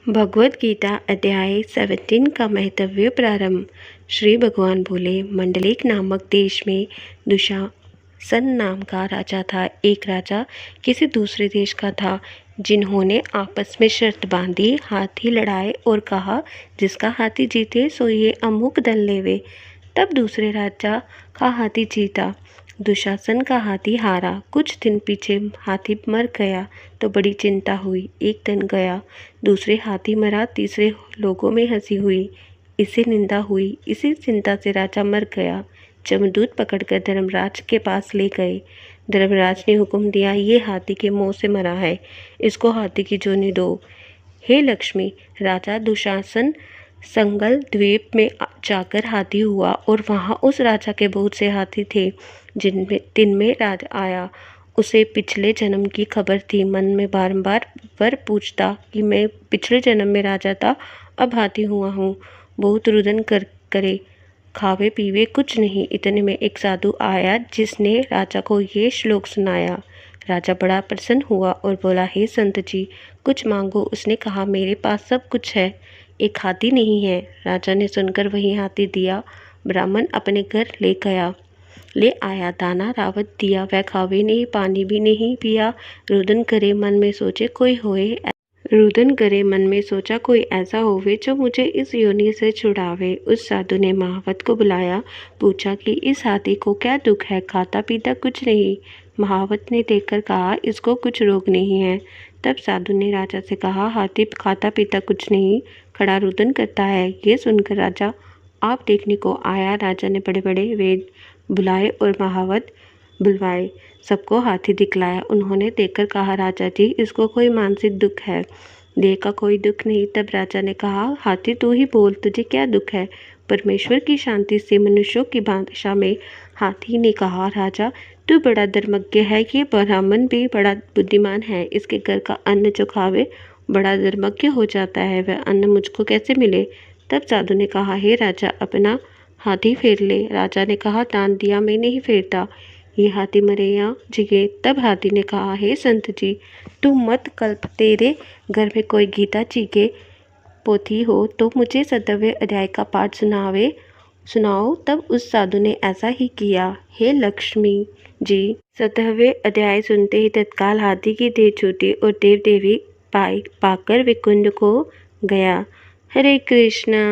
भगवद गीता अध्याय 17 का महत्व्य प्रारंभ। श्री भगवान बोले, मंडलिक नामक देश में दुशासन नाम का राजा था। एक राजा किसी दूसरे देश का था, जिन्होंने आपस में शर्त बांधी, हाथी लड़ाए और कहा, जिसका हाथी जीते सो ये अमुक दल लेवे। तब दूसरे राजा का हाथी जीता, दुशासन का हाथी हारा। कुछ दिन पीछे हाथी मर गया तो बड़ी चिंता हुई। एक दिन गया, दूसरे हाथी मरा, तीसरे लोगों में हंसी हुई, इसे निंदा हुई। इसी चिंता से राजा मर गया। जमदूत पकड़कर धर्मराज के पास ले गए। धर्मराज ने हुक्म दिया, ये हाथी के मुंह से मरा है, इसको हाथी की जोनी दो। हे लक्ष्मी, राजा दुशासन संगल द्वीप में जाकर हाथी हुआ और वहां उस राजा के बहुत से हाथी थे। दिन में राजा आया, उसे पिछले जन्म की खबर थी। मन में बारंबार वर पूछता कि मैं पिछले जन्म में राजा था, अब हाथी हुआ हूँ। बहुत रुदन करे, खावे पीवे कुछ नहीं। इतने में एक साधु आया, जिसने राजा को ये श्लोक सुनाया। राजा बड़ा प्रसन्न हुआ और बोला, हे संत जी, कुछ मांगो। उसने कहा, मेरे पास सब कुछ है, एक हाथी नहीं है। राजा ने सुनकर वही हाथी दिया। ब्राह्मण अपने घर ले आया, दाना रावत दिया, वह खावे नहीं, पानी भी नहीं पिया। रुदन करे, मन में सोचा कोई ऐसा होवे जो मुझे इस योनि से छुड़ावे। उस साधु ने महावत को बुलाया, पूछा कि इस हाथी को क्या दुख है। खाता पीता कुछ नहीं। महावत ने देखकर कहा, इसको कुछ रोग नहीं है। तब साधु ने राजा से कहा, हाथी खाता पीता कुछ नहीं, खड़ा रुदन करता है। ये सुनकर राजा आप देखने को आया। राजा ने बड़े बड़े वेद बुलाए और महावत बुलवाए, सबको हाथी दिखलाया। उन्होंने देखकर कहा, राजा जी, इसको कोई मानसिक दुख है, देह का कोई दुख नहीं। तब राजा ने कहा, हाथी तू ही बोल, तुझे क्या दुख है। परमेश्वर की शांति से मनुष्यों की भाषा में हाथी ने कहा, राजा तू बड़ा धर्मज्ञ है, ये ब्राह्मण भी बड़ा बुद्धिमान है। इसके घर का अन्न जो खावे बड़ा धर्मज्ञ हो जाता है, वह अन्न मुझको कैसे मिले। तब साधु ने कहा, हे राजा, अपना हाथी फेर ले। राजा ने कहा, दान दिया मैं नहीं फेरता, ये हाथी मरे या जिगे। तब हाथी ने कहा, हे संत जी, तुम मत कल्प, तेरे घर में कोई गीता जी के पोथी हो तो मुझे 17वें अध्याय का पाठ सुनाओ। तब उस साधु ने ऐसा ही किया। हे लक्ष्मी जी, 17वें अध्याय सुनते ही तत्काल हाथी की देह छूटी और देव देवी पाकर विकुंड को गया। हरे कृष्णा।